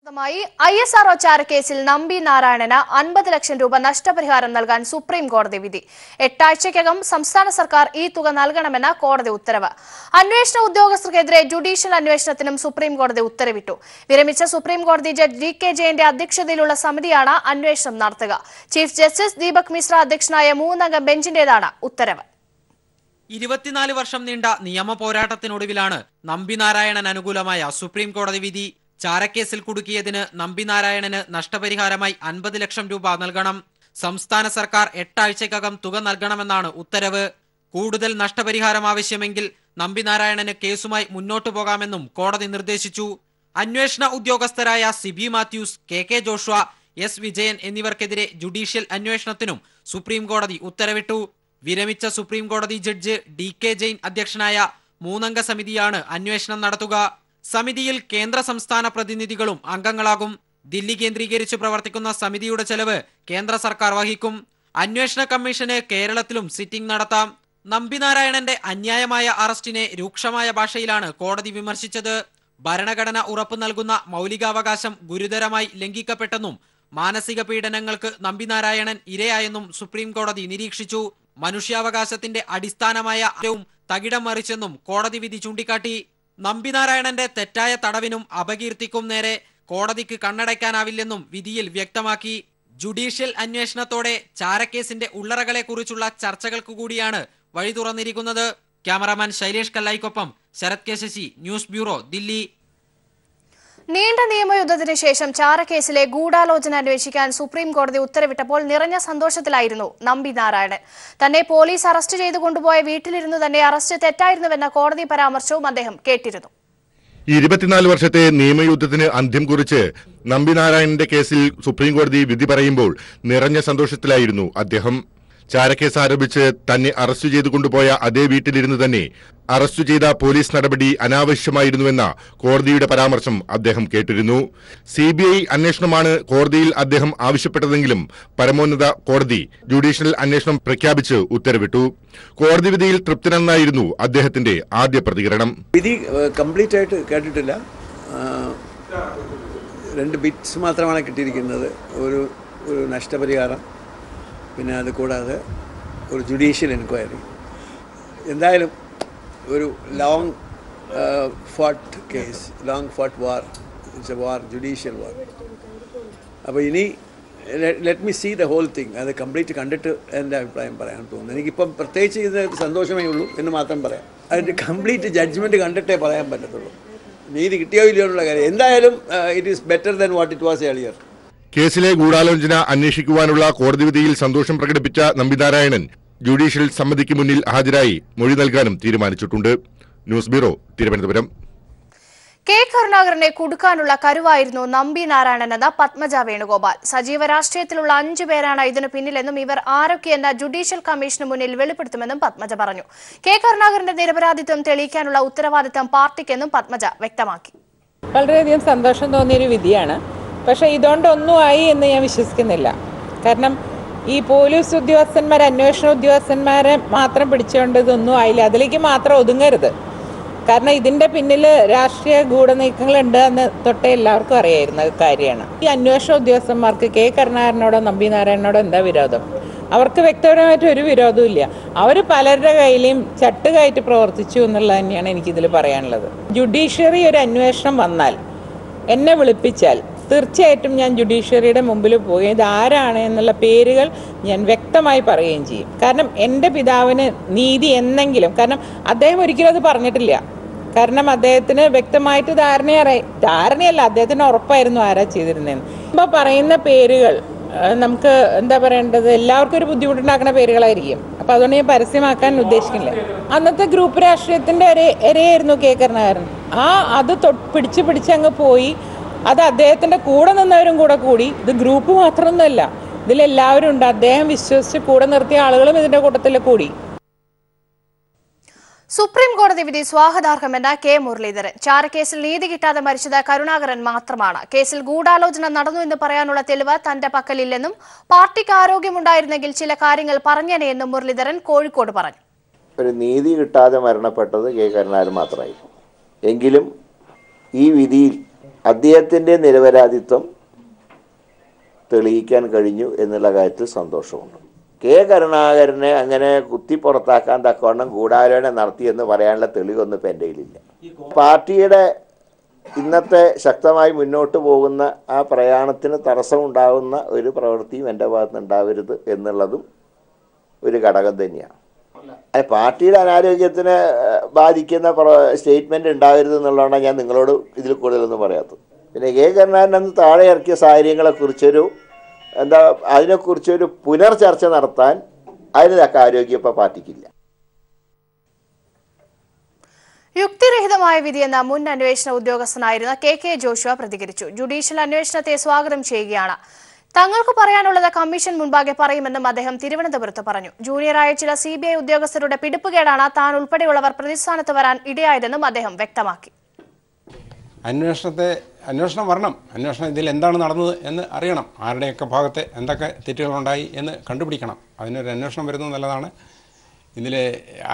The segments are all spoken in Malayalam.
ISRO ചാരക്കേസിൽ നമ്പി നാരായണന് 50 ലക്ഷം രൂപ നഷ്ടപരിഹാരം നൽകാൻ സുപ്രീം കോടതി വിധി. 8 ആഴ്ചയ്ക്കകം സംസ്ഥാന സർക്കാർ ഈ തുക നൽകണമെന്ന കോടതി ഉത്തരവ്. അന്വേഷണ ഉദ്യോഗസ്ഥർക്കെതിരെ ജുഡീഷ്യൽ അന്വേഷണത്തിനും സുപ്രീം കോടതി ഉത്തരവിട്ടു. വിരമിച്ച സുപ്രീം കോടതി ജഡ്ജ് DK ജെയിന്റെ അധ്യക്ഷതയിലുള്ള സമിതിയാണ് അന്വേഷണം നടത്തുക. ചീഫ് ജസ്റ്റിസ് ദീപക് മിശ്ര അധ്യക്ഷനായ 3-അംഗ ബെഞ്ചിന്റേതാണ് ഉത്തരവ്. 24 വർഷം നീണ്ട നിയമ പോരാട്ടത്തിനൊടുവിലാണ് നമ്പി നാരായണൻ അനുകൂലമായ സുപ്രീം കോടതി വിധി. ചാരക്കേസിൽ കുടുക്കിയതിന് നമ്പി നാരായണന് നഷ്ടപരിഹാരമായി 50 ലക്ഷം രൂപ നൽകണം. സംസ്ഥാന സർക്കാർ 8 ആഴ്ചയ്ക്കകം തുക നൽകണമെന്നാണ് ഉത്തരവ്. കൂടുതൽ നഷ്ടപരിഹാരം ആവശ്യമെങ്കിൽ നമ്പി നാരായണന് കേസുമായി മുന്നോട്ടു പോകാമെന്നും കോടതി നിർദ്ദേശിച്ചു. അന്വേഷണ ഉദ്യോഗസ്ഥരായ സിബി മാത്യൂസ്, KK ജോഷുവ, S വിജയൻ എന്നിവർക്കെതിരെ ജുഡീഷ്യൽ അന്വേഷണത്തിനും സുപ്രീം കോടതി ഉത്തരവിട്ടു. വിരമിച്ച സുപ്രീം കോടതി ജഡ്ജ് DK ജെയിൻ അധ്യക്ഷനായ 3-അംഗ സമിതിയാണ് അന്വേഷണം നടത്തുക. സമിതിയിൽ കേന്ദ്ര സംസ്ഥാന പ്രതിനിധികളും അംഗങ്ങളാകും. ദില്ലി കേന്ദ്രീകരിച്ച് പ്രവർത്തിക്കുന്ന സമിതിയുടെ ചെലവ് കേന്ദ്ര സർക്കാർ വഹിക്കും. അന്വേഷണ കമ്മീഷന് കേരളത്തിലും സിറ്റിംഗ് നടത്താം. നമ്പി നാരായണന്റെ അന്യായമായ അറസ്റ്റിനെ രൂക്ഷമായ ഭാഷയിലാണ് കോടതി വിമർശിച്ചത്. ഭരണഘടന ഉറപ്പു നൽകുന്ന മൗലികാവകാശം ഗുരുതരമായി ലംഘിക്കപ്പെട്ടെന്നും മാനസിക പീഡനങ്ങൾക്ക് നമ്പി നാരായണൻ ഇരയായെന്നും സുപ്രീം കോടതി നിരീക്ഷിച്ചു. മനുഷ്യാവകാശത്തിന്റെ അടിസ്ഥാനമായ തകിടം മറിച്ചെന്നും കോടതി വിധി ചൂണ്ടിക്കാട്ടി. നമ്പി നാരായണന്റെ തെറ്റായ തടവിനും അപകീർത്തിക്കും നേരെ കോടതിക്ക് കണ്ണടയ്ക്കാനാവില്ലെന്നും വിധിയിൽ വ്യക്തമാക്കി. ജുഡീഷ്യൽ അന്വേഷണത്തോടെ ചാരക്കേസിന്റെ ഉള്ളറകളെക്കുറിച്ചുള്ള ചർച്ചകൾക്ക് കൂടിയാണ് വഴി തുറന്നിരിക്കുന്നത്. ക്യാമറാമാൻ ശൈലേഷ് കല്ലായിക്കൊപ്പം Sarath K Sasi, news bureau, Delhi. നീണ്ട നിയമയുദ്ധത്തിന് ശേഷം ചാരക്കേസിലെ ഗൂഢാലോചന അന്വേഷിക്കാൻ സുപ്രീം കോടതി ഉത്തരവിട്ടപ്പോൾ നിറഞ്ഞ സന്തോഷത്തിലായിരുന്നു നമ്പി നാരായണൻ. തന്നെ പോലീസ് അറസ്റ്റ് ചെയ്തു കൊണ്ടുപോയ വീട്ടിലിരുന്നു തന്നെ അറസ്റ്റ് തെറ്റായിരുന്നുവെന്ന കോടതി പരാമർശവും അദ്ദേഹം കേട്ടിരുന്നു. 24 വർഷത്തെ നിയമയുദ്ധത്തിന് അന്ത്യം കുറിച്ച് നമ്പി നാരായണന്റെ കേസിൽ സുപ്രീം കോടതി വിധി പറയുമ്പോൾ നിറഞ്ഞ സന്തോഷത്തിലായിരുന്നു അദ്ദേഹം. ചാരക്കേസ് ആരോപിച്ച് തന്നെ അറസ്റ്റ് ചെയ്തു കൊണ്ടുപോയ അതേ വീട്ടിലിരുന്ന് തന്നെ അറസ്റ്റ് ചെയ്ത പോലീസ് നടപടി അനാവശ്യമായിരുന്നുവെന്ന കോടതിയുടെ പരാമർശം അദ്ദേഹം കേട്ടിരുന്നു. CBI അന്വേഷണമാണ് കോടതിയിൽ അദ്ദേഹം ആവശ്യപ്പെട്ടതെങ്കിലും പരമോന്നത കോടതി ജുഡീഷ്യൽ അന്വേഷണം പ്രഖ്യാപിച്ച് ഉത്തരവിട്ടു. കോടതി വിധിയിൽ തൃപ്തനെന്നായിരുന്നു അദ്ദേഹത്തിന്റെ ആദ്യ പ്രതികരണം. വിധി കംപ്ലീറ്റ് ആയിട്ട് കേട്ടിട്ടില്ല. 2 ബിറ്റ്സ് മാത്രമാണ് കിട്ടിയിരിക്കുന്നത്. ഒരു നഷ്ടപരിഹാരം, പിന്നെ അത് കൂടാതെ ഒരു ജുഡീഷ്യൽ എൻക്വയറി. എന്തായാലും ഒരു long fought case, long fought war, it's a war, judicial war. അപ്പോൾ ഇനി let me see the whole thing. അത് കംപ്ലീറ്റ് കണ്ടിട്ട് എൻ്റെ അഭിപ്രായം പറയാൻ തോന്നുന്നു. എനിക്കിപ്പം പ്രത്യേകിച്ച് ഇത് സന്തോഷമേ ഉള്ളൂ എന്ന് മാത്രം പറയാം. അതിൻ്റെ കംപ്ലീറ്റ് ജഡ്ജ്മെൻറ്റ് കണ്ടിട്ടേ പറയാൻ പറ്റത്തുള്ളൂ. നീതി കിട്ടിയോ ഇല്ലയോ എന്നുള്ള കാര്യം. എന്തായാലും it is better than what it was earlier. കേസിലെ ഗൂഢാലോചന അന്വേഷിക്കുവാനുള്ള കോടതി വിധിയിൽ സന്തോഷം പ്രകടിപ്പിച്ച നമ്പി നാരായണൻ ജുഡീഷ്യൽ സമിതിക്ക് മുന്നിൽ ഹാജരായി മൊഴി നൽകാനും തീരുമാനിച്ചിട്ടുണ്ട്. News bureau, Thiruvananthapuram. K. കരുണാകരനെ കുടുക്കാനുള്ള കരുവായിരുന്നു നമ്പി നാരായണൻ എന്ന പത്മജ വേണുഗോപാൽ. സജീവ രാഷ്ട്രീയത്തിലുള്ള 5 പേരാണ് ഇതിനു പിന്നിലെന്നും ഇവർ ആരൊക്കെയെന്ന ജുഡീഷ്യൽ കമ്മീഷന് മുന്നിൽ വെളിപ്പെടുത്തുമെന്നും പത്മജ പറഞ്ഞു. K. കരുണാകരന്റെ നിരപരാധിത്വം തെളിയിക്കാനുള്ള ഉത്തരവാദിത്തം പാർട്ടിക്കെന്നും പത്മജ വ്യക്തമാക്കി. വളരെയധികം സന്തോഷം തോന്നിയൊരു വിധിയാണ്. പക്ഷേ ഇതുകൊണ്ടൊന്നും ആയി എന്ന് ഞാൻ വിശ്വസിക്കുന്നില്ല. കാരണം ഈ പോലീസ് ഉദ്യോഗസ്ഥന്മാർ, അന്വേഷണ ഉദ്യോഗസ്ഥന്മാരെ മാത്രം പിടിച്ചുകൊണ്ട് ഇതൊന്നും ആയില്ല. അതിലേക്ക് മാത്രം ഒതുങ്ങരുത്. കാരണം ഇതിൻ്റെ പിന്നിൽ രാഷ്ട്രീയ ഗൂഢനീക്കങ്ങളുണ്ട് എന്ന് തൊട്ടേ എല്ലാവർക്കും അറിയായിരുന്ന കാര്യമാണ്. ഈ അന്വേഷണ ഉദ്യോഗസ്ഥന്മാർക്ക് K. കരുണാകരനോടോ നമ്പി നാരായണനോടോ എന്താ വിരോധം? അവർക്ക് വ്യക്തിപരമായിട്ട് ഒരു വിരോധവും ഇല്ല. അവർ പലരുടെ കയ്യിലും ചട്ടുകയറ്റി പ്രവർത്തിച്ചു എന്നുള്ളത് തന്നെയാണ് എനിക്കിതിൽ പറയാനുള്ളത്. ജുഡീഷ്യറി ഒരു അന്വേഷണം വന്നാൽ, എന്നെ വിളിപ്പിച്ചാൽ തീർച്ചയായിട്ടും ഞാൻ ജുഡീഷ്യറിയുടെ മുമ്പിൽ പോവുകയും ഇത് ആരാണ് എന്നുള്ള പേരുകൾ ഞാൻ വ്യക്തമായി പറയുകയും ചെയ്യും. കാരണം എൻ്റെ പിതാവിന് നീതി എന്നെങ്കിലും, കാരണം അദ്ദേഹം ഒരിക്കലും അത് പറഞ്ഞിട്ടില്ല. കാരണം അദ്ദേഹത്തിന് വ്യക്തമായിട്ട് ധാരണയല്ല, അദ്ദേഹത്തിന് ഉറപ്പായിരുന്നു ആരാ ചെയ്തിരുന്നതെന്ന്. ഇപ്പോൾ പറയുന്ന പേരുകൾ നമുക്ക് എന്താ പറയേണ്ടത്, എല്ലാവർക്കും ഒരു ബുദ്ധിമുട്ടുണ്ടാക്കുന്ന പേരുകളായിരിക്കും. അപ്പോൾ അതുകൊണ്ട് ഞാൻ പരസ്യമാക്കാൻ ഉദ്ദേശിക്കില്ല. അന്നത്തെ ഗ്രൂപ്പ് രാഷ്ട്രീയത്തിൻ്റെ ഇരയായിരുന്നു K. കരുണാകരൻ. അത് പിടിച്ചങ്ങ് പോയി. അത് അദ്ദേഹത്തിൻ്റെ കൂടെ നിന്നവരും കൂടി. ഇത് ഗ്രൂപ്പ് മാത്രമൊന്നുമല്ല, ഇതിലെല്ലാവരും ഉണ്ട്. അദ്ദേഹം വിശ്വസിച്ച് കൂടെ നിർത്തിയ ആളുകളും ഇതിൻ്റെ കൂട്ടത്തിൽ കൂടി. സുപ്രീം കോടതി വിധി സ്വാഗതാർഹമെന്ന K. മുരളീധരൻ. ചാരക്കേസിൽ നീതി കിട്ടാതെ മരിച്ചത് കരുണാകരൻ മാത്രമാണ്. കേസിൽ ഗൂഢാലോചന നടന്നു എന്ന് പറയാനുള്ള തെളിവ് തന്റെ പക്കലില്ലെന്നും പാർട്ടിക്ക് ആരോഗ്യമുണ്ടായിരുന്നെങ്കിൽ ചില കാര്യങ്ങൾ പറഞ്ഞേനെയെന്നും മുരളീധരൻ കോഴിക്കോട് പറഞ്ഞു. ഒരു നീതി കിട്ടാതെ മരണപ്പെട്ടത് K. കരുണാകരൻ മാത്രമായിരുന്നു. എങ്കിലും ഈ വിധിയിൽ അദ്ദേഹത്തിൻ്റെ നിരപരാധിത്വം തെളിയിക്കാൻ കഴിഞ്ഞു എന്നുള്ള കാര്യത്തിൽ സന്തോഷമുണ്ട്. കെ കരുണാകരനെ അങ്ങനെ കുത്തി പുറത്താക്കാൻ തക്കവണ്ണം ഗൂഢാലോചന നടത്തിയെന്ന് പറയാനുള്ള തെളിവൊന്നും ഇപ്പം എൻ്റെ കയ്യിലില്ല. പാർട്ടിയുടെ ഇന്നത്തെ ശക്തമായി മുന്നോട്ട് പോകുന്ന ആ പ്രയാണത്തിന് തടസ്സമുണ്ടാകുന്ന ഒരു പ്രവൃത്തിയും എൻ്റെ ഭാഗത്ത് ഉണ്ടാവരുത് എന്നുള്ളതും ഒരു ഘടകം തന്നെയാണ്. പാർട്ടിയുടെ അനാരോഗ്യത്തിനെ ബാധിക്കുന്ന സ്റ്റേറ്റ്മെൻറ്റ് ഉണ്ടാകരുത് എന്നുള്ളതാണ് ഞാൻ നിങ്ങളോട് ഇതിൽ കൂടുതലൊന്നും പറയാത്തത്. പിന്നെ കെ കരുണാകരൻ അന്ന് താഴെ ഇറക്കിയ സാഹചര്യങ്ങളെക്കുറിച്ചൊരു അതിനെക്കുറിച്ചൊരു പുനർചർച്ച നടത്താൻ അതിന് തക്ക ആരോഗ്യം ഇപ്പോൾ പാർട്ടിക്കില്ല. യുക്തിരഹിതമായ വിധിയെന്ന മുൻ അന്വേഷണ ഉദ്യോഗസ്ഥനായിരുന്ന കെ ജോഷുവ പ്രതികരിച്ചു. ജുഡീഷ്യൽ അന്വേഷണത്തെ സ്വാഗതം ചെയ്യുകയാണ്. തങ്ങൾക്ക് പറയാനുള്ളത് കമ്മീഷൻ മുൻപാകെ പറയുമെന്നും അദ്ദേഹം തിരുവനന്തപുരത്ത് പറഞ്ഞു. ജൂനിയറായ ചില CBI ഉദ്യോഗസ്ഥരുടെ പിടിപ്പുകേടാണ് താൻ ഉൾപ്പെടെയുള്ളവർ പ്രതിസ്ഥാനത്ത് വരാൻ ഇടയായതെന്നും അദ്ദേഹം വ്യക്തമാക്കി. അന്വേഷണം വരണം. അന്വേഷണം ഇതിൽ എന്താണ് നടന്നത് എന്ന് അറിയണം. ആരുടെയൊക്കെ ഭാഗത്തെ എന്തൊക്കെ തെറ്റുകളുണ്ടായി എന്ന് കണ്ടുപിടിക്കണം. അതിനൊരു അന്വേഷണം വരുന്നത് നല്ലതാണ്. ഇതിൽ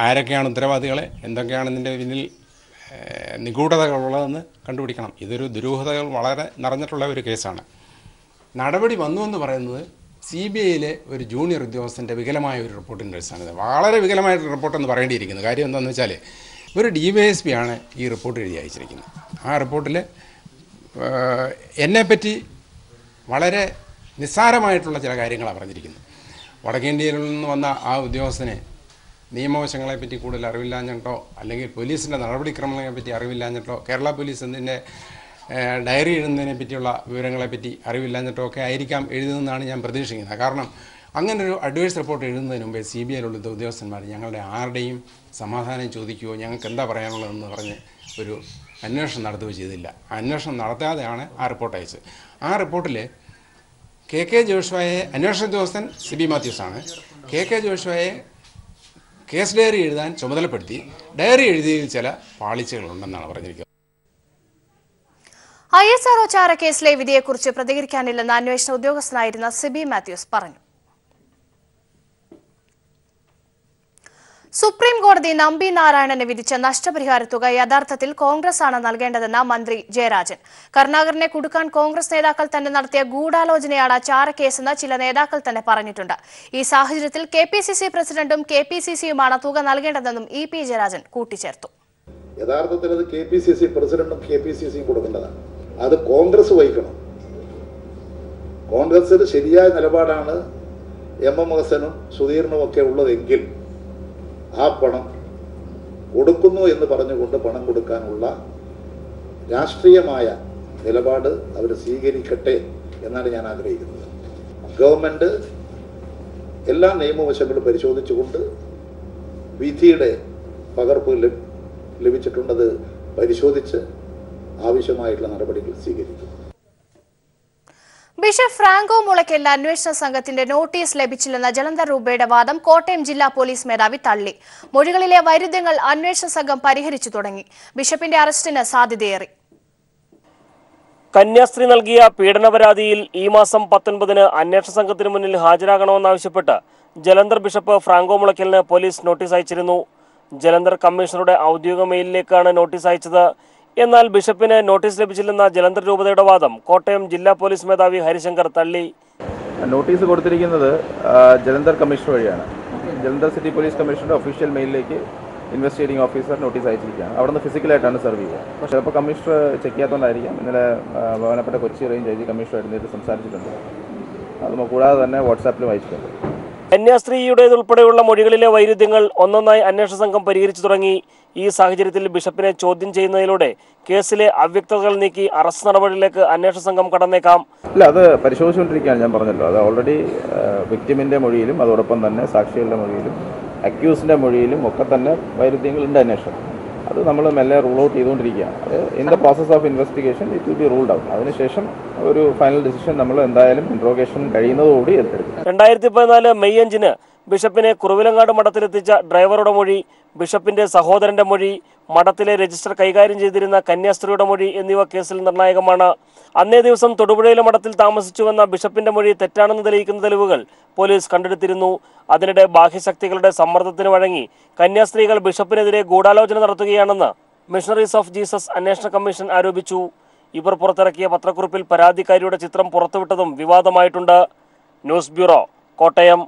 ആരൊക്കെയാണ് ഉത്തരവാദികൾ, എന്തൊക്കെയാണ് ഇതിൻ്റെ പിന്നിൽ നിഗൂഢതകളുള്ളതെന്ന് കണ്ടുപിടിക്കണം. ഇതൊരു ദുരൂഹതകൾ വളരെ നിറഞ്ഞിട്ടുള്ള ഒരു കേസാണ്. നടപടി വന്നു എന്ന് പറയുന്നത് CBIയിലെ ഒരു ജൂനിയർ ഉദ്യോഗസ്ഥൻ്റെ വികലമായ ഒരു റിപ്പോർട്ടിൻ്റെ അടിസ്ഥാനത്തിൽ വളരെ വികലമായിട്ട് റിപ്പോർട്ടെന്ന് പറയേണ്ടിയിരിക്കുന്നത്. കാര്യം എന്താണെന്ന് വെച്ചാൽ ഒരു DYSP ആണ് ഈ റിപ്പോർട്ട് എഴുതി അയച്ചിരിക്കുന്നത്. ആ റിപ്പോർട്ടിൽ എന്നെപ്പറ്റി വളരെ നിസ്സാരമായിട്ടുള്ള ചില കാര്യങ്ങളാണ് പറഞ്ഞിരിക്കുന്നത്. വടക്കേന്ത്യയിൽ നിന്ന് വന്ന ആ ഉദ്യോഗസ്ഥനെ നിയമവശങ്ങളെപ്പറ്റി കൂടുതൽ അറിവില്ലാഞ്ഞിട്ടോ അല്ലെങ്കിൽ പോലീസിൻ്റെ നടപടിക്രമങ്ങളെപ്പറ്റി അറിവില്ലാഞ്ഞിട്ടോ കേരള പോലീസ് എന്നതിൻ്റെ ഡയറി എഴുതുന്നതിനെ പറ്റിയുള്ള വിവരങ്ങളെപ്പറ്റി അറിവില്ലാഞ്ഞിട്ടോ ഒക്കെ ആയിരിക്കാം എഴുതുന്നതെന്നാണ് ഞാൻ പ്രതീക്ഷിക്കുന്നത്. കാരണം അങ്ങനൊരു അഡ്വൈസ് റിപ്പോർട്ട് എഴുതുന്നതിന് മുമ്പേ CBIയിലുള്ള ഉദ്യോഗസ്ഥന്മാർ ഞങ്ങളുടെ ആരുടെയും സമാധാനം ചോദിക്കുകയോ ഞങ്ങൾക്ക് എന്താ പറയാനുള്ളതെന്ന് പറഞ്ഞ് ഒരു അന്വേഷണം നടത്തുകയോ ചെയ്തില്ല. അന്വേഷണം നടത്താതെയാണ് ആ റിപ്പോർട്ട് അയച്ചത്. ആ റിപ്പോർട്ടിൽ കെ ജോഷുവയെ അന്വേഷണ ഉദ്യോഗസ്ഥൻ CB മാത്യൂസാണ്. കെ ജോഷുവയെ കേസ് ഡയറി എഴുതാൻ ചുമതലപ്പെടുത്തി. ഡയറി എഴുതിയതിൽ ചില പാളിച്ചകളുണ്ടെന്നാണ് പറഞ്ഞിരിക്കുന്നത്. ISRO ചാരക്കേസിലെ വിധിയെക്കുറിച്ച് പ്രതികരിക്കാനില്ലെന്ന് അന്വേഷണ ഉദ്യോഗസ്ഥനായിരുന്ന CB മാത്യൂസ് പറഞ്ഞു. സുപ്രീം കോടതി നമ്പി നാരായണന് വിധിച്ച നഷ്ടപരിഹാര തുക യഥാർത്ഥത്തിൽ കോൺഗ്രസ് ആണ് നൽകേണ്ടതെന്ന് മന്ത്രി ജയരാജൻ. കരുണാകരനെ കുടുക്കാൻ കോൺഗ്രസ് നേതാക്കൾ തന്നെ നടത്തിയ ഗൂഢാലോചനയാണ് ചാരക്കേസെന്ന് ചില നേതാക്കൾ തന്നെ പറഞ്ഞിട്ടുണ്ട്. ഈ സാഹചര്യത്തിൽ KPCC പ്രസിഡന്റും KPCCയുമാണ് തുക നൽകേണ്ടതെന്നും EP ജയരാജൻ കൂട്ടിച്ചേർത്തു. യഥാർത്ഥത്തിൽ അത് KPCC പ്രസിഡന്റും KPCCയും കൊടുക്കേണ്ടതാണ്. അത് കോൺഗ്രസ് വഹിക്കണം. കോൺഗ്രസിന് ശരിയായ നിലപാടാണ് MM ഹസനും സുധീറിനും ഒക്കെ ഉള്ളതെങ്കിൽ ആ പണം കൊടുക്കുന്നു എന്ന് പറഞ്ഞുകൊണ്ട് പണം കൊടുക്കാനുള്ള രാഷ്ട്രീയമായ നിലപാട് അവർ സ്വീകരിക്കട്ടെ എന്നാണ് ഞാൻ ആഗ്രഹിക്കുന്നത്. ഗവൺമെൻറ് എല്ലാ നിയമവശങ്ങളും പരിശോധിച്ചുകൊണ്ട് വിധിയുടെ പകർപ്പ് ലഭിച്ചിട്ടുണ്ടത് പരിശോധിച്ച് ആവശ്യമായിട്ടുള്ള നടപടികൾ സ്വീകരിക്കും. ബിഷപ്പ് ഫ്രാങ്കോ മുളയ്ക്കലിന് അന്വേഷണ സംഘത്തിന്റെ നോട്ടീസ് ലഭിച്ചില്ലെന്ന ജലന്ധർ രൂപയുടെ വാദം കോട്ടയം ജില്ലാ പോലീസ് മേധാവി തള്ളി. മൊഴികളിലെ വൈരുദ്ധ്യങ്ങൾ അന്വേഷണ സംഘം പരിഹരിച്ചു തുടങ്ങി. ബിഷപ്പിന്റെ അറസ്റ്റിന് സാധ്യതയേറി. കന്യാസ്ത്രീ നൽകിയ പീഡന പരാതിയിൽ ഈ മാസം 19-ന് അന്വേഷണ സംഘത്തിന് മുന്നിൽ ഹാജരാകണമെന്നാവശ്യപ്പെട്ട് ജലന്ധർ ബിഷപ്പ് ഫ്രാങ്കോ മുളയ്ക്കലിന് പോലീസ് നോട്ടീസ് അയച്ചിരുന്നു. ജലന്ധർ കമ്മീഷണറുടെ ഔദ്യോഗിക മെയിലിലേക്കാണ് നോട്ടീസ് അയച്ചത്. എന്നാൽ ബിഷപ്പിന് നോട്ടീസ് ലഭിച്ചില്ലെന്ന ജലന്ധർ രൂപതയുടെ വാദം കോട്ടയം ജില്ലാ പോലീസ് മേധാവി ഹരിശങ്കർ തള്ളി. നോട്ടീസ് കൊടുത്തിരിക്കുന്നത് ജലന്ധർ കമ്മീഷണർ വഴിയാണ്. ജലന്ധർ സിറ്റി പോലീസ് കമ്മീഷണറുടെ ഒഫീഷ്യൽ മെയിലിലേക്ക് ഇൻവെസ്റ്റിഗേറ്റിംഗ് ഓഫീസർ നോട്ടീസ് അയച്ചിരിക്കുകയാണ്. അവിടെ നിന്ന് ഫിസിക്കലായിട്ടാണ് സെർവ് ചെയ്യുക. പക്ഷേ ചിലപ്പോൾ കമ്മീഷണർ ചെക്ക് ചെയ്യാത്തതുകൊണ്ടായിരിക്കാം. ഇന്നലെ ബഹുമാനപ്പെട്ട കൊച്ചി റേഞ്ച് ഐജി കമ്മീഷണറായിട്ട് നേരിട്ട് സംസാരിച്ചിട്ടുണ്ട്. അത് കൂടാതെ തന്നെ വാട്സാപ്പിലും അയച്ചിട്ടുണ്ട്. കന്യാസ്ത്രീയുടേതുൾപ്പെടെയുള്ള മൊഴികളിലെ വൈരുദ്ധ്യങ്ങൾ ഒന്നൊന്നായി അന്വേഷണ സംഘം പരിഹരിച്ചു തുടങ്ങി. ഈ സാഹചര്യത്തിൽ ബിഷപ്പിനെ ചോദ്യം ചെയ്യുന്നതിലൂടെ കേസിലെ അവ്യക്തതകൾ നീക്കി അറസ്റ്റ് നടപടിയിലേക്ക് അന്വേഷണ സംഘം കടന്നേക്കാം. ഇല്ല, അത് പരിശോധിച്ചുകൊണ്ടിരിക്കുകയാണ്. ഞാൻ പറഞ്ഞല്ലോ, അത് ഓൾറെഡി വിക്ടിമിൻ്റെ മൊഴിയിലും അതോടൊപ്പം തന്നെ സാക്ഷികളുടെ മൊഴിയിലും അക്യൂസിൻ്റെ മൊഴിയിലും ഒക്കെ തന്നെ വൈരുദ്ധ്യങ്ങളുണ്ട് അന്വേഷണം. അത് നമ്മൾ മെല്ലെ റൂൾ ഔട്ട് ചെയ്തുകൊണ്ടിരിക്കുകയാണ്. അത് in the process of investigation it will be ruled out. അതിനുശേഷം ഒരു ഫൈനൽ ഡിസിഷൻ നമ്മൾ എന്തായാലും ഇൻട്രോഗേഷൻ കഴിയുന്നതോടുകൂടി എടുക്കും. 2014 മെയ് 5-ന് ബിഷപ്പിനെ കുറുവിലങ്ങാട് മഠത്തിലെത്തിച്ച ഡ്രൈവറുടെ മൊഴി, ബിഷപ്പിന്റെ സഹോദരന്റെ മൊഴി, മഠത്തിലെ രജിസ്റ്റർ കൈകാര്യം ചെയ്തിരുന്ന കന്യാസ്ത്രീയുടെ മൊഴി എന്നിവ കേസിൽ നിർണായകമാണ്. അന്നേ ദിവസം തൊടുപുഴയിലെ മഠത്തിൽ താമസിച്ചുവെന്ന ബിഷപ്പിന്റെ മൊഴി തെറ്റാണെന്ന് തെളിയിക്കുന്ന തെളിവുകൾ പോലീസ് കണ്ടെടുത്തിരുന്നു. അതിനിടെ ബാഹ്യശക്തികളുടെ സമ്മർദ്ദത്തിന് വഴങ്ങി കന്യാസ്ത്രീകൾ ബിഷപ്പിനെതിരെ ഗൂഢാലോചന നടത്തുകയാണെന്ന് മിഷണറീസ് ഓഫ് ജീസസ് അന്വേഷണ കമ്മീഷൻ ആരോപിച്ചു. ഇവർ പുറത്തിറക്കിയ പത്രക്കുറിപ്പിൽ പരാതിക്കാരിയുടെ ചിത്രം പുറത്തുവിട്ടതും വിവാദമായിട്ടുണ്ട്. News bureau, Kottayam.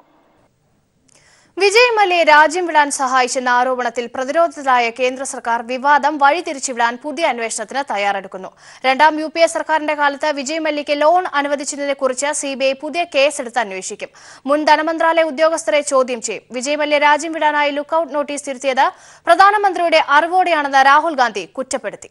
വിജയ് മല്യയെ രാജ്യം വിടാൻ സഹായിച്ചെന്ന ആരോപണത്തിൽ പ്രതിരോധത്തിലായ കേന്ദ്ര സർക്കാർ വിവാദം വഴിതിരിച്ചുവിടാൻ പുതിയ അന്വേഷണത്തിന് തയ്യാറെടുക്കുന്നു. രണ്ടാം UPA സർക്കാരിന്റെ കാലത്ത് വിജയ് മല്യയ്ക്ക് ലോൺ അനുവദിച്ചതിനെക്കുറിച്ച് CBI പുതിയ കേസെടുത്ത് അന്വേഷിക്കും. മുൻ ധനമന്ത്രാലയ ഉദ്യോഗസ്ഥരെ ചോദ്യം ചെയ്യും. വിജയ് മല്യ രാജ്യം വിടാനായി ലുക്കൌട്ട് നോട്ടീസ് തിരുത്തിയത് പ്രധാനമന്ത്രിയുടെ അറിവോടെയാണെന്ന് രാഹുൽ ഗാന്ധി കുറ്റപ്പെടുത്തി.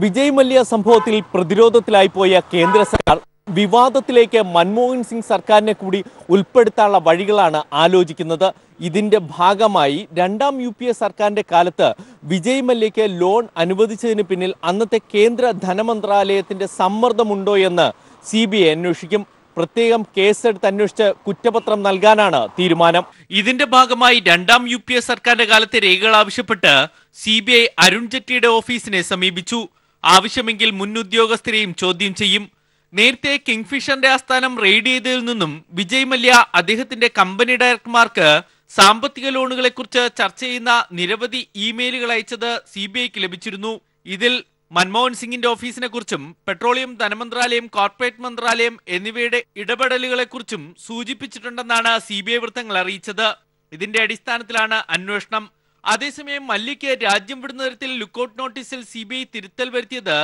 വിജയ് മല്യ സംഭവത്തിൽ പ്രതിരോധത്തിലായി പോയ കേന്ദ്ര സർക്കാർ വിവാദത്തിലേക്ക് മൻമോഹൻ സിംഗ് സർക്കാരിനെ കൂടി ഉൾപ്പെടുത്താനുള്ള വഴികളാണ് ആലോചിക്കുന്നത്. ഇതിന്റെ ഭാഗമായി രണ്ടാം UPA സർക്കാരിന്റെ കാലത്ത് വിജയ് മല്യയ്ക്ക് ലോൺ അനുവദിച്ചതിന് പിന്നിൽ അന്നത്തെ കേന്ദ്ര ധനമന്ത്രാലയത്തിന്റെ സമ്മർദ്ദമുണ്ടോ എന്ന് CBI അന്വേഷിക്കും. പ്രത്യേകം കേസെടുത്ത് അന്വേഷിച്ച് കുറ്റപത്രം നൽകാനാണ് തീരുമാനം. ഇതിന്റെ ഭാഗമായി രണ്ടാം UPA സർക്കാരിന്റെ കാലത്തെ രേഖകൾ ആവശ്യപ്പെട്ട് CBI അരുൺ ജെയ്റ്റ്ലിയുടെ ഓഫീസിനെ സമീപിച്ചു. ആവശ്യമെങ്കിൽ മുൻ ഉദ്യോഗസ്ഥരെയും ചോദ്യം ചെയ്യും. നേരത്തെ കിങ്ഫിഷറിന്റെ ആസ്ഥാനം റെയ്ഡ് ചെയ്തതിൽ നിന്നും വിജയ് മല്യ അദ്ദേഹത്തിന്റെ കമ്പനി ഡയറക്ടർമാർക്ക് സാമ്പത്തിക ലോണുകളെ കുറിച്ച് ചർച്ച ചെയ്യുന്ന നിരവധി ഇമെയിലുകൾ അയച്ചത് CBIക്ക് ലഭിച്ചിരുന്നു. ഇതിൽ മൻമോഹൻ സിംഗിന്റെ ഓഫീസിനെ കുറിച്ചും പെട്രോളിയം, ധനമന്ത്രാലയം, കോർപ്പറേറ്റ് മന്ത്രാലയം എന്നിവയുടെ ഇടപെടലുകളെ കുറിച്ചും സൂചിപ്പിച്ചിട്ടുണ്ടെന്നാണ് CBI വൃത്തങ്ങൾ അറിയിച്ചത്. ഇതിന്റെ അടിസ്ഥാനത്തിലാണ് അന്വേഷണം. അതേസമയം മല്യയ്ക്ക് രാജ്യം വിടുന്ന തരത്തിൽ ലുക്കൌട്ട് നോട്ടീസിൽ CBI തിരുത്തൽ വരുത്തിയത്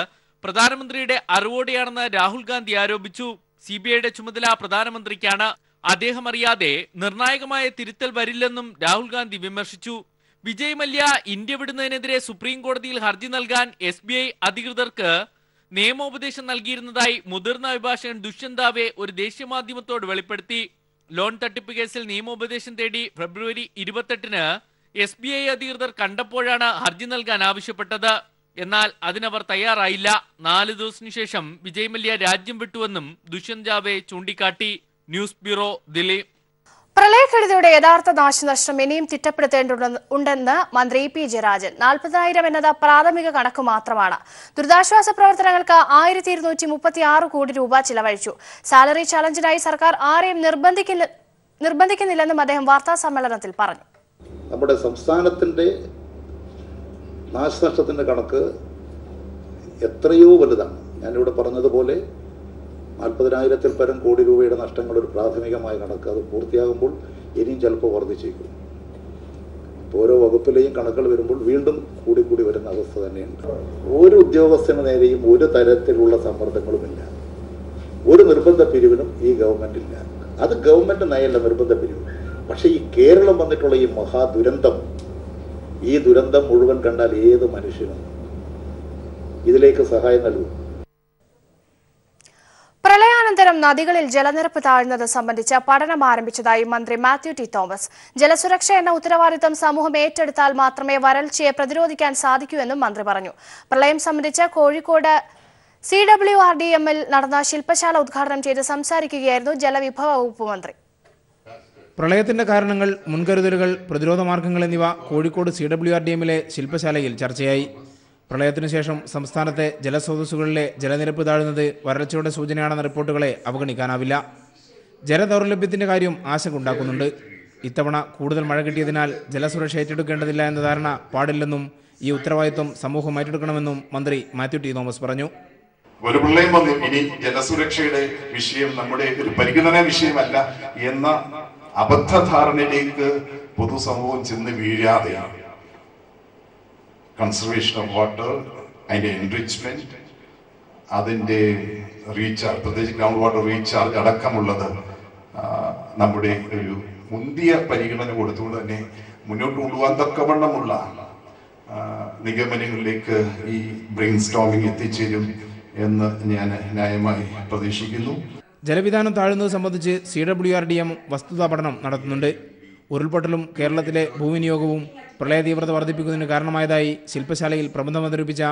പ്രധാനമന്ത്രിയുടെ അറിവോടെയാണെന്ന് രാഹുൽ ഗാന്ധി ആരോപിച്ചു. CBIയുടെ ചുമതല പ്രധാനമന്ത്രിക്കാണ്. അദ്ദേഹം അറിയാതെ നിർണായകമായ തിരുത്തൽ വരില്ലെന്നും രാഹുൽ ഗാന്ധി വിമർശിച്ചു. വിജയ് മല്യ ഇന്ത്യ വിടുന്നതിനെതിരെ സുപ്രീം കോടതിയിൽ ഹർജി നൽകാൻ SBI അധികൃതർക്ക് നിയമോപദേശം നൽകിയിരുന്നതായി മുതിർന്ന അഭിഭാഷകൻ ദുഷ്യന്ത് ദാവെ ഒരു ദേശീയ മാധ്യമത്തോട് വെളിപ്പെടുത്തി. ലോൺ തട്ടിപ്പ് കേസിൽ നിയമോപദേശം തേടി ഫെബ്രുവരി 28-ന് SBI അധികൃതർ കണ്ടപ്പോഴാണ് ഹർജി നൽകാൻ ആവശ്യപ്പെട്ടത്. എന്നാൽ അതിനവർ തയ്യാറായില്ല. 4 ദിവസത്തിനു ശേഷം വിജയ് മല്യ രാജ്യം വിട്ടുവെന്നും ദുഷ്യന്ത് ദാവെ ചൂണ്ടിക്കാട്ടി. News bureau, Delhi. പ്രളയക്കെടുതിയുടെ യഥാർത്ഥ നാശനഷ്ടം ഇനിയും തിട്ടപ്പെടുത്തേണ്ടതുണ്ടെന്ന് മന്ത്രി P ജയരാജൻ. 40,000 എന്നത് പ്രാഥമിക കണക്ക് മാത്രമാണ്. ദുരിതാശ്വാസ പ്രവർത്തനങ്ങൾക്ക് 1,236 കോടി രൂപ ചിലവഴിച്ചു. സാലറി ചലഞ്ചിനായി സർക്കാർ ആരെയും നിർബന്ധിക്കുന്നില്ലെന്നും അദ്ദേഹം വാർത്താ സമ്മേളനത്തിൽ പറഞ്ഞു. നമ്മുടെ സംസ്ഥാനത്തിന്റെ നാശനഷ്ടത്തിൻ്റെ കണക്ക് എത്രയോ വലുതാണ്. ഞാനിവിടെ പറഞ്ഞതുപോലെ 40,000-ൽ പരം കോടി രൂപയുടെ നഷ്ടങ്ങൾ ഒരു പ്രാഥമികമായ കണക്ക്. അത് പൂർത്തിയാകുമ്പോൾ ഇനിയും ചിലപ്പോൾ വർദ്ധിച്ചേക്കും. ഓരോ വകുപ്പിലെയും കണക്കുകൾ വരുമ്പോൾ വീണ്ടും കൂടി വരുന്ന അവസ്ഥ തന്നെയുണ്ട്. ഒരു ഉദ്യോഗസ്ഥന് നേരെയും ഒരു തരത്തിലുള്ള സമ്മർദ്ദങ്ങളുമില്ല. ഒരു നിർബന്ധ പിരിവിനും ഈ ഗവൺമെന്റ് ഇല്ല. അത് ഗവൺമെന്റ് നയമല്ല നിർബന്ധ പിരിവ്. പക്ഷേ ഈ കേരളം വന്നിട്ടുള്ള ഈ മഹാദുരന്തം, ഈ ദുരന്തം മുഴുവൻ കണ്ടാൽ ഏത് മനുഷ്യനും ഇതിലേക്ക് സഹായം നൽകും. പ്രളയാനന്തരം നദികളിൽ ജലനിരപ്പ് താഴ്ന്നത് സംബന്ധിച്ച് പഠനം ആരംഭിച്ചതായി മന്ത്രി മാത്യു ടി തോമസ്. ജലസുരക്ഷ എന്ന ഉത്തരവാദിത്തം സമൂഹം ഏറ്റെടുത്താൽ മാത്രമേ വരൾച്ചയെ പ്രതിരോധിക്കാൻ സാധിക്കൂ എന്നും മന്ത്രി പറഞ്ഞു. പ്രളയം സംബന്ധിച്ച് കോഴിക്കോട് CWRDM-ൽ നടന്ന ശില്പശാല ഉദ്ഘാടനം ചെയ്ത് സംസാരിക്കുകയായിരുന്നു ജലവിഭവ വകുപ്പ് മന്ത്രി. പ്രളയത്തിന്റെ കാരണങ്ങൾ, മുൻകരുതലുകൾ, പ്രതിരോധ മാർഗങ്ങൾ എന്നിവ കോഴിക്കോട് CWRDM-ലെ ശില്പശാലയിൽ ചർച്ചയായി. പ്രളയത്തിനു ശേഷം സംസ്ഥാനത്തെ ജലസ്രോതസ്സുകളിലെ ജലനിരപ്പ് താഴുന്നത് വരൾച്ചയുടെ സൂചനയാണെന്ന റിപ്പോർട്ടുകളെ അവഗണിക്കാനാവില്ല. ജലദൗർലഭ്യത്തിന്റെ കാര്യം ആശങ്ക ഉണ്ടാക്കുന്നുണ്ട്. ഇത്തവണ കൂടുതൽ മഴ കിട്ടിയതിനാൽ ജലസുരക്ഷ ഏറ്റെടുക്കേണ്ടതില്ല എന്ന ധാരണ പാടില്ലെന്നും ഈ ഉത്തരവാദിത്വം സമൂഹം ഏറ്റെടുക്കണമെന്നും മന്ത്രി മാത്യു ടി തോമസ് പറഞ്ഞു. ഒരു പ്രളയം വന്നു, ഇനി ജലസുരക്ഷയുടെ വിഷയം നമ്മുടെ ഒരു പരിഗണനാ വിഷയമല്ല എന്ന അബദ്ധധാരണയിലേക്ക് പൊതുസമൂഹം ചെന്ന് വീഴാതെ കൺസർവേഷൻ ഓഫ് വാട്ടർ, അതിന്റെ എൻറിച്ച്മെന്റ്, അതിന്റെ റീചാർജ്, പ്രത്യേകിച്ച് ഗ്രൗണ്ട് വാട്ടർ റീചാർജ് അടക്കമുള്ളത് നമ്മുടെ ഒരു മുന്തിയ പരിഗണന കൊടുത്തുകൊണ്ട് തന്നെ മുന്നോട്ട് കൊണ്ടുപോകാൻ തക്കവണ്ണമുള്ള നിഗമനങ്ങളിലേക്ക് ഈ ബ്രെയിൻ സ്റ്റോമിംഗ് എത്തിച്ചേരും എന്ന് ഞാൻ ന്യായമായി പ്രതീക്ഷിക്കുന്നു. ജലവിധാനം താഴുന്നത് സംബന്ധിച്ച് CWRDM വസ്തുതാ പഠനം നടത്തുന്നുണ്ട്. ഉരുൾപൊട്ടലും കേരളത്തിലെ ഭൂവിനിയോഗവും പ്രളയ തീവ്രത വർദ്ധിപ്പിക്കുന്നതിന് കാരണമായതായി ശില്പശാലയിൽ പ്രബന്ധം അവതരിപ്പിച്ച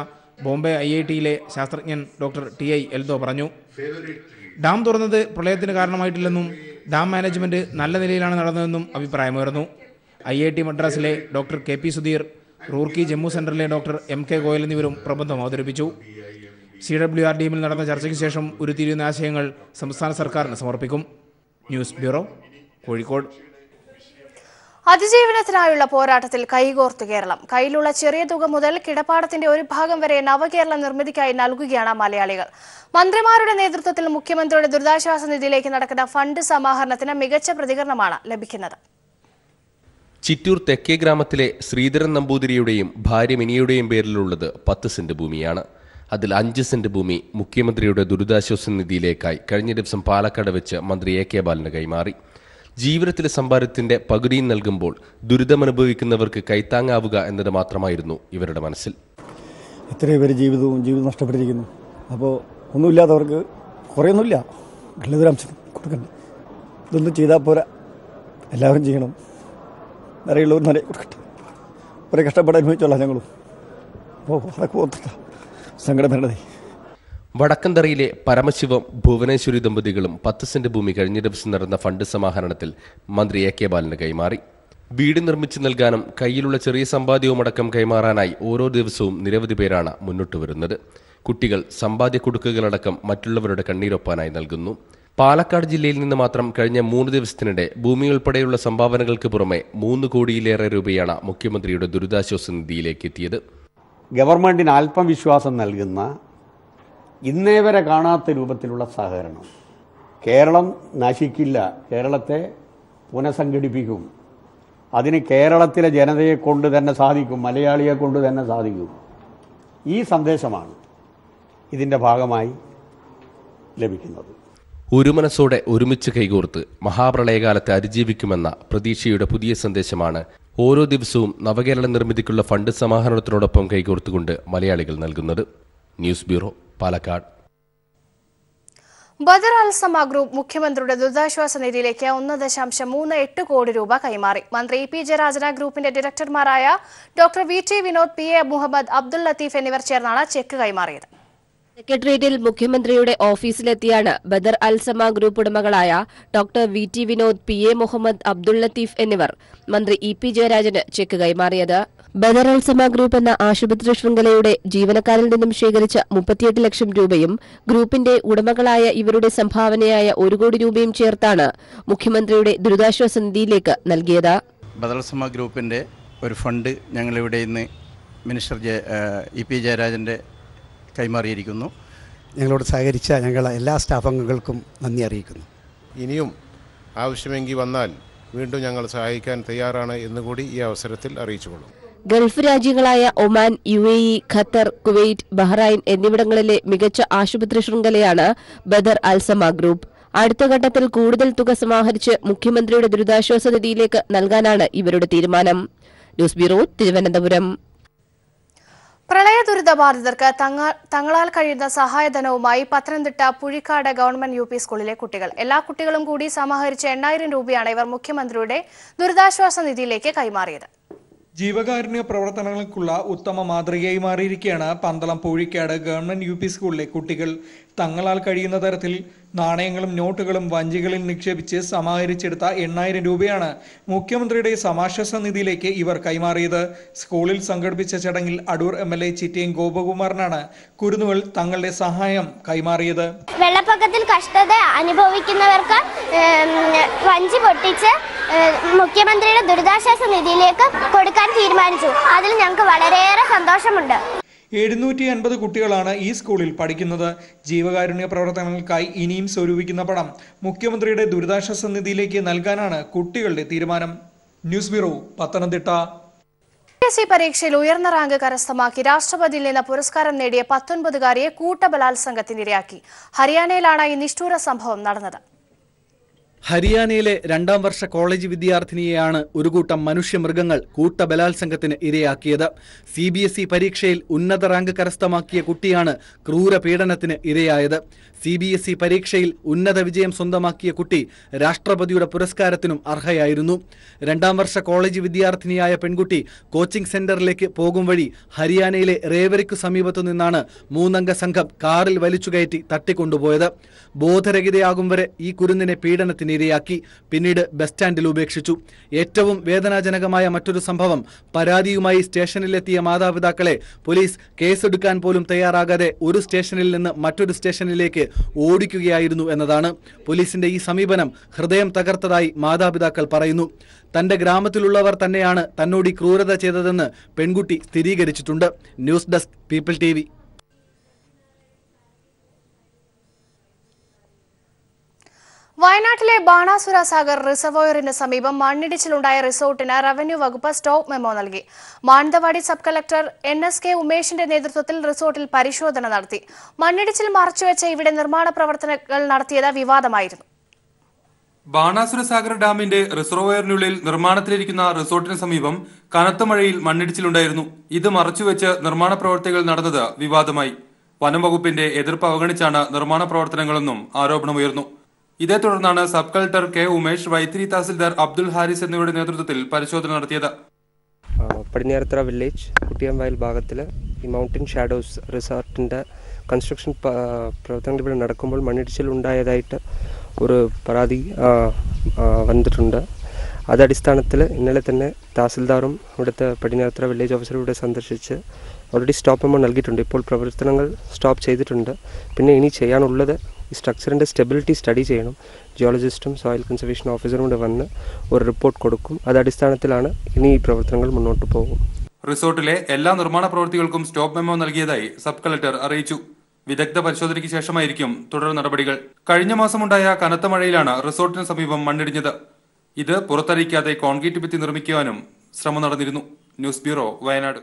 ബോംബെ IIT-ലെ ശാസ്ത്രജ്ഞൻ ഡോക്ടർ TI എൽദോ പറഞ്ഞു. ഡാം തുറന്നത് പ്രളയത്തിന് കാരണമായിട്ടില്ലെന്നും ഡാം മാനേജ്മെന്റ് നല്ല നിലയിലാണ് നടന്നതെന്നും അഭിപ്രായമുയർന്നു. IIT മദ്രാസിലെ ഡോക്ടർ KP സുധീർ, റൂർക്കി ജമ്മു സെന്ററിലെ ഡോക്ടർ MK ഗോയൽ എന്നിവരും പ്രബന്ധം അവതരിപ്പിച്ചു. CWRDM-ൽ നടന്ന ചർച്ചയ്ക്ക് ശേഷം ഉരുത്തിരിയുന്ന ആശയങ്ങൾ സംസ്ഥാന സർക്കാരിന് സമർപ്പിക്കും. News bureau, Kozhikode. അതിജീവനത്തിനായുള്ള പോരാട്ടത്തിൽ കൈകോർത്ത് കേരളം. കയ്യിലുള്ള ചെറിയ തുക മുതൽ കിടപ്പാടത്തിന്റെ ഒരു ഭാഗം വരെ നവകേരള നിർമ്മിതിക്കായി നൽകുകയാണ് മലയാളികൾ. മന്ത്രിമാരുടെ നേതൃത്വത്തിൽ മുഖ്യമന്ത്രിയുടെ ദുരിതാശ്വാസ നിധിയിലേക്ക് നടക്കുന്ന ഫണ്ട് സമാഹരണത്തിന് മികച്ച പ്രതികരണമാണ് ലഭിക്കുന്നത്. ചിറ്റൂർ തെക്കേ ഗ്രാമത്തിലെ ശ്രീധരൻ നമ്പൂതിരിയുടെയും ഭാര്യ മിനിയുടെയും പേരിലുള്ളത് 10 സെന്റ് ഭൂമിയാണ്. അതിൽ 5 സെന്റ് ഭൂമി മുഖ്യമന്ത്രിയുടെ ദുരിതാശ്വാസ നിധിയിലേക്കായി കഴിഞ്ഞ ദിവസം പാലക്കാട് വെച്ച് മന്ത്രി AK ബാലന് കൈമാറി. ജീവിതത്തിലെ സമ്പാദ്യത്തിന്റെ പകുതിയും നൽകുമ്പോൾ ദുരിതമനുഭവിക്കുന്നവർക്ക് കൈത്താങ്ങാവുക എന്നത് മാത്രമായിരുന്നു ഇവരുടെ മനസ്സിൽ. എത്രയോ പേര് ജീവിതം നഷ്ടപ്പെട്ടിരിക്കുന്നു. അപ്പോൾ ഒന്നുമില്ലാത്തവർക്ക് കുറേയൊന്നുമില്ല, നല്ലൊരംശം കൊടുക്കണ്ട. ഇതൊന്നും ചെയ്താൽ പോരാ, എല്ലാവരും ചെയ്യണം. നിറയുള്ളവർ നിറയെ കൊടുക്കട്ടെ. കുറേ കഷ്ടപ്പെട്ട് അനുഭവിച്ചോളാം ഞങ്ങളും. അപ്പോൾ അതൊക്കെ ഓർത്തിട്ട സങ്കടം വേണ്ടതേ. വടക്കന്തറയിലെ പരമശിവം ഭുവനേശ്വരി ദമ്പതികളും 10 സെന്റ് ഭൂമി കഴിഞ്ഞ ദിവസം നടന്ന ഫണ്ട് സമാഹരണത്തിൽ മന്ത്രി AK ബാലന് കൈമാറി. വീട് നിർമ്മിച്ചു നൽകാനും കയ്യിലുള്ള ചെറിയ സമ്പാദ്യവുമടക്കം കൈമാറാനായി ഓരോ ദിവസവും നിരവധി പേരാണ് മുന്നോട്ട് വരുന്നത്. കുട്ടികൾ സമ്പാദ്യ കുടുക്കുകളടക്കം മറ്റുള്ളവരുടെ കണ്ണീരൊപ്പാനായി നൽകുന്നു. പാലക്കാട് ജില്ലയിൽ നിന്ന് മാത്രം കഴിഞ്ഞ 3 ദിവസത്തിനിടെ ഭൂമി ഉൾപ്പെടെയുള്ള സംഭാവനകൾക്ക് പുറമെ 3 കോടിയിലേറെ രൂപയാണ് മുഖ്യമന്ത്രിയുടെ ദുരിതാശ്വാസ നിധിയിലേക്ക് എത്തിയത്. ഗവൺമെന്റിന് അല്പം വിശ്വാസം നൽകുന്ന, ഇന്നേ വരെ കാണാത്ത രൂപത്തിലുള്ള സഹകരണം. കേരളം നശിക്കില്ല, കേരളത്തെ പുനഃസംഘടിപ്പിക്കും. അതിന് കേരളത്തിലെ ജനതയെ കൊണ്ട് തന്നെ സാധിക്കും, മലയാളിയെ കൊണ്ട് തന്നെ സാധിക്കും. ഈ സന്ദേശമാണ് ഇതിൻ്റെ ഭാഗമായി ലഭിക്കുന്നത്. ഒരു മനസ്സോടെ ഒരുമിച്ച് കൈകോർത്ത് മഹാപ്രളയകാലത്തെ അതിജീവിക്കുമെന്ന പ്രതീക്ഷയുടെ പുതിയ സന്ദേശമാണ് ഓരോ ദിവസവും നവകേരള നിർമ്മിതിക്കുള്ള ഫണ്ട് സമാഹരണത്തിനോടൊപ്പം കൈകോർത്തുകൊണ്ട് മലയാളികൾ നൽകുന്നത്. News bureau, Palakkad. Badr Al Samaa group മുഖ്യമന്ത്രിയുടെ ദുരിതാശ്വാസ നിധിയിലേക്ക് 1.38 കോടി രൂപ കൈമാറി. മന്ത്രി EP ജയരാജന് ഗ്രൂപ്പിന്റെ ഡയറക്ടർമാരായ doctor VT Vinod, PA Muhammad, Abdul Latheef എന്നിവർ ചേർന്നാണ് ചെക്ക് കൈമാറിയത്. സെക്രട്ടേറിയറ്റിൽ മുഖ്യമന്ത്രിയുടെ ഓഫീസിലെത്തിയാണ് ബദർ അൽസമ ഗ്രൂപ്പ് ഉടമകളായ doctor VT Vinod, PA Muhammad, Abdul Latheef എന്നിവർ മന്ത്രി EP ജയരാജന് ചെക്ക് കൈമാറിയത്. ബദർ അൽസമ ഗ്രൂപ്പ് എന്ന ആശുപത്രി ശൃംഖലയുടെ ജീവനക്കാരിൽ നിന്നും ശേഖരിച്ച 38 ലക്ഷം രൂപയും ഗ്രൂപ്പിന്റെ ഉടമകളായ ഇവരുടെ സംഭാവനയായ 1 കോടി രൂപയും ചേർത്താണ് മുഖ്യമന്ത്രിയുടെ ദുരിതാശ്വാസ നിധിയിലേക്ക് നൽകിയത്. ബദർ അൽസമ ഗ്രൂപ്പിന്റെ ഒരു ഫണ്ട് ഞങ്ങളിവിടെ ഇന്ന് മിനിസ്റ്റർ EP ജയരാജന്റെ കൈമാറിയിരിക്കുന്നു. ഞങ്ങളോട് സഹകരിച്ച ഞങ്ങളെ എല്ലാ സ്റ്റാഫ് അംഗങ്ങൾക്കും നന്ദി അറിയിക്കുന്നു. ഇനിയും ആവശ്യമെങ്കിൽ വന്നാൽ വീണ്ടും ഞങ്ങൾ സഹായിക്കാൻ തയ്യാറാണ് എന്നുകൂടി ഈ അവസരത്തിൽ അറിയിച്ചുകൊള്ളും. ഗൾഫ് രാജ്യങ്ങളായ Oman, UAE, Qatar, Kuwait, Bahrain എന്നിവിടങ്ങളിലെ മികച്ച ആശുപത്രി ശൃംഖലയാണ് ബദർ അൽസമ ഗ്രൂപ്പ്. അടുത്ത ഘട്ടത്തിൽ കൂടുതൽ തുക സമാഹരിച്ച് മുഖ്യമന്ത്രിയുടെ ദുരിതാശ്വാസ നിധിയിലേക്ക് നൽകാനാണ് ഇവരുടെ തീരുമാനം. News bureau, Thiruvananthapuram. പ്രളയ ദുരിതബാധിതർക്ക് തങ്ങളാൽ കഴിയുന്ന സഹായധനവുമായി പത്തനംതിട്ട പുഴിക്കാട് ഗവൺമെന്റ് UP സ്കൂളിലെ കുട്ടികൾ. എല്ലാ കുട്ടികളും കൂടി സമാഹരിച്ച 8000 രൂപയാണ് ഇവർ മുഖ്യമന്ത്രിയുടെ ദുരിതാശ്വാസ നിധിയിലേക്ക് കൈമാറിയത്. ജീവകാരുണ്യ പ്രവർത്തനങ്ങൾക്കുള്ള ഉത്തമ മാതൃകയായി മാറിയിരിക്കുകയാണ് പന്തളം പൂഴിക്കാട് ഗവൺമെന്റ് UP സ്കൂളിലെ കുട്ടികൾ. തങ്ങളാൽ കഴിയുന്ന തരത്തിൽ നാണയങ്ങളും നോട്ടുകളും വഞ്ചികളിൽ നിക്ഷേപിച്ച് സമാഹരിച്ചെടുത്ത 8000 രൂപയാണ് മുഖ്യമന്ത്രിയുടെ സമാശ്വാസ നിധിയിലേക്ക് ഇവർ കൈമാറിയത്. സ്കൂളിൽ സംഘടിപ്പിച്ച ചടങ്ങിൽ അടൂർ MLA ചിറ്റയം ഗോപകുമാറിനാണ് കുരുന്നുകൾ തങ്ങളുടെ സഹായം കൈമാറിയത്. വെള്ളപ്പൊക്കത്തിൽ കഷ്ടത അനുഭവിക്കുന്നവർക്ക് വഞ്ചി പൊട്ടിച്ച് മുഖ്യമന്ത്രിയുടെ ദുരിതാശ്വാസ നിധിയിലേക്ക് കൊടുക്കാൻ തീരുമാനിച്ചു. അതിൽ ഞങ്ങൾക്ക് വളരെയേറെ സന്തോഷമുണ്ട്. 750 കുട്ടികളാണ് ഈ സ്കൂളിൽ പഠിക്കുന്നത്. ജീവകാരുണ്യ പ്രവർത്തനങ്ങൾക്കായി ഇനിയും സ്വരൂപിക്കുന്ന പണം മുഖ്യമന്ത്രിയുടെ ദുരിതാശ്വാസ നിധിയിലേക്ക് നൽകാനാണ് കുട്ടികളുടെ തീരുമാനം. News bureau, Pathanamthitta. PSC പരീക്ഷയിൽ ഉയർന്ന റാങ്ക് കരസ്ഥമാക്കി രാഷ്ട്രപതിയിൽ നിന്ന് പുരസ്കാരം നേടിയ 19-കാരിയെ കൂട്ടബലാത്സംഗത്തിനിരയാക്കി. ഹരിയാനയിലാണ് ഈ നിഷ്ഠൂര സംഭവം നടന്നത്. ഹരിയാനയിലെ 2ാം വർഷ കോളേജ് വിദ്യാർത്ഥിനിയെയാണ് ഒരു കൂട്ടം മനുഷ്യമൃഗങ്ങൾ കൂട്ടബലാത്സംഗത്തിന് ഇരയാക്കിയത്. CBSE പരീക്ഷയിൽ ഉന്നത റാങ്ക് കരസ്ഥമാക്കിയ കുട്ടിയാണ് ക്രൂര പീഡനത്തിന് ഇരയായത്. CBSE പരീക്ഷയിൽ ഉന്നത വിജയം സ്വന്തമാക്കിയ കുട്ടി രാഷ്ട്രപതിയുടെ പുരസ്കാരത്തിനും അർഹയായിരുന്നു. 2ാം വർഷ കോളേജ് വിദ്യാർത്ഥിനിയായ പെൺകുട്ടി കോച്ചിംഗ് സെന്ററിലേക്ക് പോകും വഴി ഹരിയാനയിലെ റേവരിക്കു സമീപത്തു നിന്നാണ് 3-അംഗ സംഘം കാറിൽ വലിച്ചുകയറ്റി തട്ടിക്കൊണ്ടുപോയത്. ബോധരഹിതയാകും വരെ ഈ കുരുന്നിനെ പീഡനത്തിന് മർദ്ദനത്തിന് ഇരയാക്കി. പിന്നീട് ബസ് സ്റ്റാൻഡിൽ ഉപേക്ഷിച്ചു. ഏറ്റവും വേദനാജനകമായ മറ്റൊരു സംഭവം, പരാതിയുമായി സ്റ്റേഷനിലെത്തിയ മാതാപിതാക്കളെ പോലീസ് കേസെടുക്കാൻ പോലും തയ്യാറാകാതെ ഒരു സ്റ്റേഷനിൽ നിന്ന് മറ്റൊരു സ്റ്റേഷനിലേക്ക് ഓടിക്കുകയായിരുന്നു എന്നതാണ്. പോലീസിന്റെ ഈ സമീപനം ഹൃദയം തകർത്തതായി മാതാപിതാക്കൾ പറയുന്നു. തന്റെ ഗ്രാമത്തിലുള്ളവർ തന്നെയാണ് തന്നോട് ഈ ക്രൂരത ചെയ്തതെന്ന് പെൺകുട്ടി സ്ഥിരീകരിച്ചിട്ടുണ്ട്. News desk people TV. വയനാട്ടിലെ ബാണാസുര സാഗർ റിസർവോയറിന് സമീപം മണ്ണിടിച്ചിലുണ്ടായ റിസോർട്ടിന് റവന്യൂ വകുപ്പ് സ്റ്റോപ്പ് മെമ്മോ നൽകി. മാനന്തവാടി സബ് കളക്ടർ NSK ഉമേഷിന്റെ നേതൃത്വത്തിൽ റിസോർട്ടിൽ പരിശോധന നടത്തി. മണ്ണിടിച്ചിൽ മറച്ചുവെച്ച ഇവിടെ നിർമ്മാണ പ്രവർത്തനങ്ങൾ നടത്തിയത് വിവാദമായിരുന്നു. ബാണാസുര സാഗർ ഡാമിന്റെ റിസർവോയറിനുള്ളിൽ നിർമ്മാണത്തിലിരിക്കുന്ന റിസോർട്ടിന് സമീപം കനത്ത മഴയിൽ മണ്ണിടിച്ചിലുണ്ടായിരുന്നു. ഇത് മറച്ചുവെച്ച് നിർമ്മാണ പ്രവർത്തികൾ നടന്നത് വിവാദമായി. വനം വകുപ്പിന്റെ എതിർപ്പ് അവഗണിച്ചാണ് നിർമ്മാണ പ്രവർത്തനങ്ങളെന്നും ആരോപണമുയർന്നു. ഇതേ തുടർന്നാണ് sub collector K Umesh, Vythiri തഹസിൽദാർ അബ്ദുൽ ഹാരിസ് എന്നിവരുടെ നേതൃത്വത്തിൽ പരിശോധന നടത്തിയത്. പടിഞ്ഞാറത്തറ വില്ലേജ് കുട്ടിയംവയൽ ഭാഗത്തിൽ ഈ മൗണ്ടൻ ഷാഡോസ് റിസോർട്ടിൻ്റെ കൺസ്ട്രക്ഷൻ പ്രവർത്തനങ്ങൾ ഇവിടെ നടക്കുമ്പോൾ മണ്ണിടിച്ചിൽ ഉണ്ടായതായിട്ട് ഒരു പരാതി വന്നിട്ടുണ്ട്. അതടിസ്ഥാനത്തിൽ ഇന്നലെ തന്നെ തഹസിൽദാറും ഇവിടുത്തെ പടിഞ്ഞാറത്തറ വില്ലേജ് ഓഫീസറും ഇവിടെ സന്ദർശിച്ച് ഓൾറെഡി സ്റ്റോപ്പ് മെമ്മോ നൽകിയിട്ടുണ്ട്. ഇപ്പോൾ പ്രവർത്തനങ്ങൾ സ്റ്റോപ്പ് ചെയ്തിട്ടുണ്ട്. പിന്നെ ഇനി ചെയ്യാനുള്ളത് ഈ സ്ട്രക്ചറിൻ്റെ സ്റ്റെബിലിറ്റി സ്റ്റഡി ചെയ്യണം. ജിയോളജിസ്റ്റും സോയിൽ കൺസർവേഷൻ ഓഫീസറും കൂടെ വന്ന് ഒരു റിപ്പോർട്ട് കൊടുക്കും. അത് അടിസ്ഥാനത്തിലാണ് ഇനി ഈ പ്രവർത്തനങ്ങൾ മുന്നോട്ട് പോകും. റിസോർട്ടിലെ എല്ലാ നിർമ്മാണ പ്രവൃത്തികൾക്കും സ്റ്റോപ്പ് മെമ്മോ നൽകിയതായി സബ് കളക്ടർ അറിയിച്ചു. വിദഗ്ധ പരിശോധനയ്ക്ക് ശേഷമായിരിക്കും തുടർ നടപടികൾ. കഴിഞ്ഞ മാസമുണ്ടായ കനത്ത മഴയിലാണ് റിസോർട്ടിന് സമീപം മണ്ണിടിഞ്ഞത്. ഇത് പുറത്തറിയിക്കാതെ കോൺക്രീറ്റ് ഭിത്തി നിർമ്മിക്കുവാനും ശ്രമം നടന്നിരുന്നു. News bureau, Wayanad.